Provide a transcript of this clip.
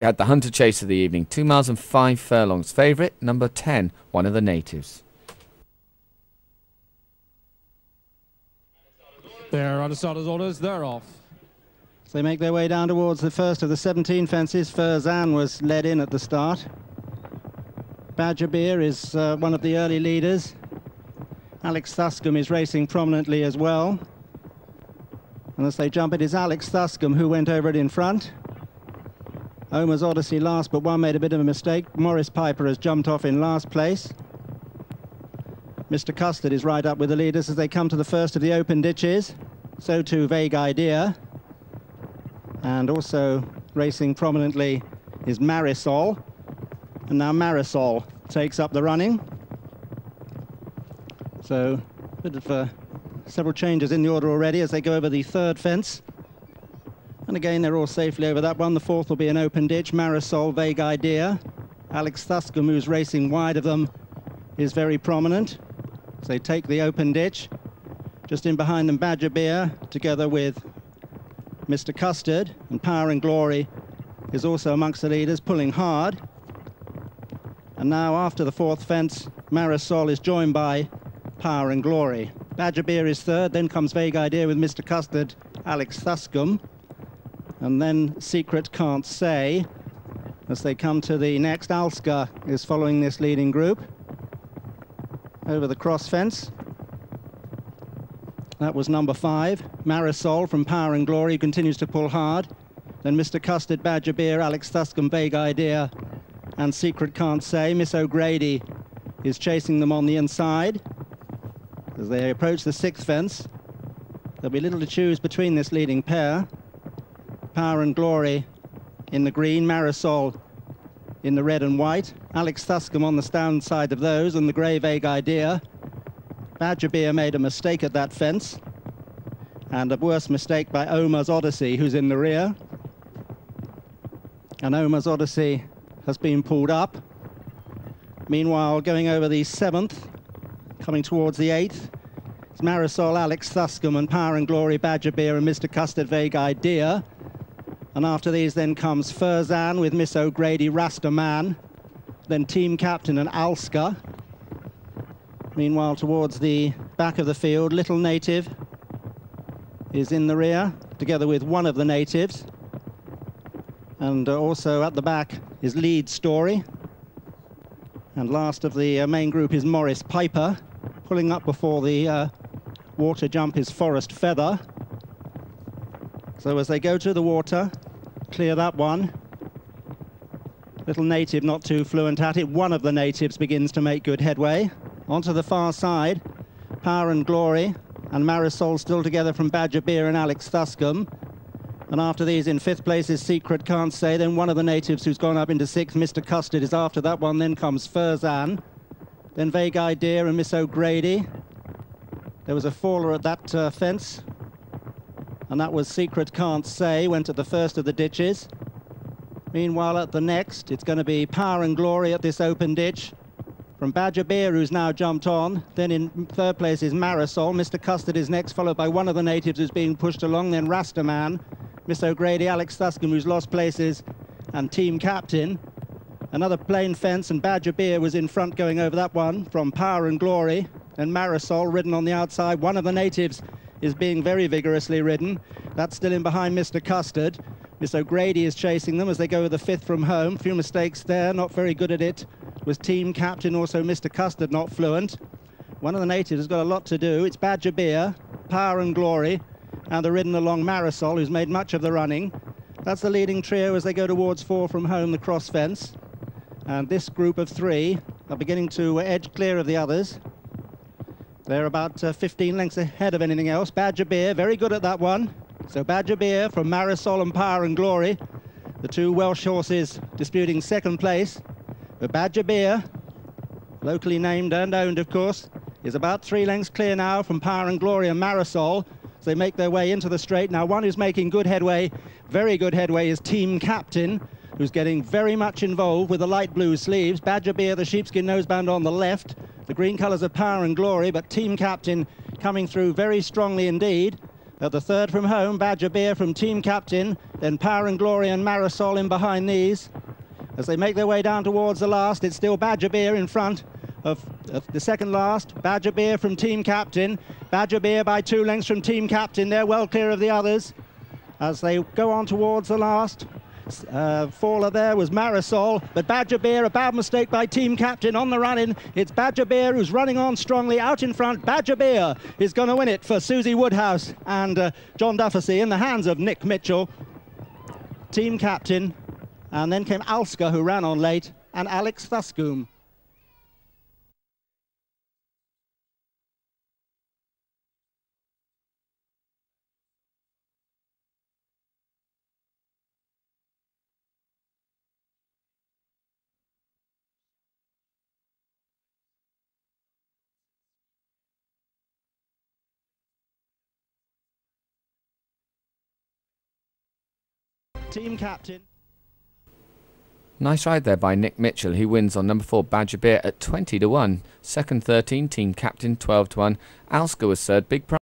We had the hunter chase of the evening, 2 miles and 5 furlongs. Favourite, number 10, one of the natives. They're on the starter's orders, they're off. So they make their way down towards the first of the 17 fences. Furzan was led in at the start. Badger Beer is one of the early leaders. Alex Thuscombe is racing prominently as well. And as they jump, it is Alex Thuscombe who went over it in front. Omer's Odyssey last, but one made a bit of a mistake. Morris Piper has jumped off in last place. Mr. Custard is right up with the leaders as they come to the first of the open ditches. So too Vague Idea. And also racing prominently is Marisol. And now Marisol takes up the running. So a bit of several changes in the order already as they go over the third fence. And again, they're all safely over that one. The fourth will be an open ditch. Marisol, Vague Idea. Alex Thuscombe, who's racing wide of them, is very prominent. So they take the open ditch. Just in behind them, Badger Beer, together with Mr. Custard. And Power and Glory is also amongst the leaders, pulling hard. And now, after the fourth fence, Marisol is joined by Power and Glory. Badger Beer is third, then comes Vague Idea with Mr. Custard, Alex Thuscombe. And then Secret Can't Say. As they come to the next, Alska is following this leading group. Over the cross fence. That was number 5. Marisol from Power and Glory continues to pull hard. Then Mr. Custard, Badger Beer, Alex Thuscombe, Vague Idea, and Secret Can't Say. Miss O'Grady is chasing them on the inside. As they approach the 6th fence, there'll be little to choose between this leading pair. Power and Glory in the green, Marisol in the red and white. Alex Thuscombe on the stand side of those, and the grey Vague Idea. Badger Beer made a mistake at that fence, and a worse mistake by Omer's Odyssey, who's in the rear. And Omer's Odyssey has been pulled up. Meanwhile, going over the 7th, coming towards the 8th, it's Marisol, Alex Thuscombe, and Power and Glory, Badger Beer, and Mr. Custard, Vague Idea. And after these then comes Furzan with Miss O'Grady, Rasta Man, then Team Captain and Alska. Meanwhile, towards the back of the field, Little Native is in the rear, together with one of the natives. And also at the back is Lead Story. And last of the main group is Morris Piper. Pulling up before the water jump is Forest Feather. So as they go to the water, clear that one. Little Native not too fluent at it. One of the natives begins to make good headway. Onto the far side, Power and Glory and Marisol still together from Badger Beer and Alex Thuscombe. And after these, in 5th place is Secret Can't Say. Then one of the natives who's gone up into 6th, Mr. Custard, is after that one. Then comes Furzan. Then Vague Idea and Miss O'Grady. There was a faller at that fence. And that was Secret Can't Say, went at the first of the ditches. Meanwhile, at the next, it's going to be Power and Glory at this open ditch. From Badger Beer, who's now jumped on. Then in 3rd place is Marisol. Mr. Custard is next, followed by one of the natives who's being pushed along. Then Rastaman, Miss O'Grady, Alex Thuscombe, who's lost places, and Team Captain. Another plain fence, and Badger Beer was in front going over that one from Power and Glory. Then Marisol ridden on the outside. One of the natives is being very vigorously ridden. That's still in behind Mr. Custard. Miss O'Grady is chasing them as they go with the 5th from home. A few mistakes there, not very good at it. Was Team Captain, also Mr. Custard, not fluent. One of the natives has got a lot to do. It's Badger Beer, Power and Glory, and the ridden along Marisol, who's made much of the running. That's the leading trio as they go towards 4 from home, the cross fence. And this group of 3 are beginning to edge clear of the others. They're about 15 lengths ahead of anything else. Badger Beer, very good at that one. So Badger Beer from Marisol and Power and Glory, the 2 Welsh horses disputing 2nd place. But Badger Beer, locally named and owned, of course, is about 3 lengths clear now from Power and Glory and Marisol. So they make their way into the straight. Now, one who's making good headway, very good headway, is Team Captain, who's getting very much involved with the light blue sleeves. Badger Beer, the sheepskin noseband on the left. The green colours of Power and Glory, but Team Captain coming through very strongly indeed. At the third from home, Badger Beer from Team Captain, then Power and Glory and Marisol in behind these. As they make their way down towards the last, it's still Badger Beer in front of the second last. Badger Beer from Team Captain. Badger Beer by 2 lengths from Team Captain. They're well clear of the others as they go on towards the last. Faller there was Marisol, but Badger Beer, a bad mistake by Team Captain on the run-in. It's Badger Beer who's running on strongly out in front. Badger Beer is going to win it for Susie Woodhouse and John Dufosee in the hands of Nick Mitchell. Team Captain, and then came Alska, who ran on late, and Alex Thuscombe. Team Captain. Nice ride there by Nick Mitchell, who wins on number 4 Badger Beer at 20 to 1. Second 13, Team Captain 12 to 1. Alska was third, big prize.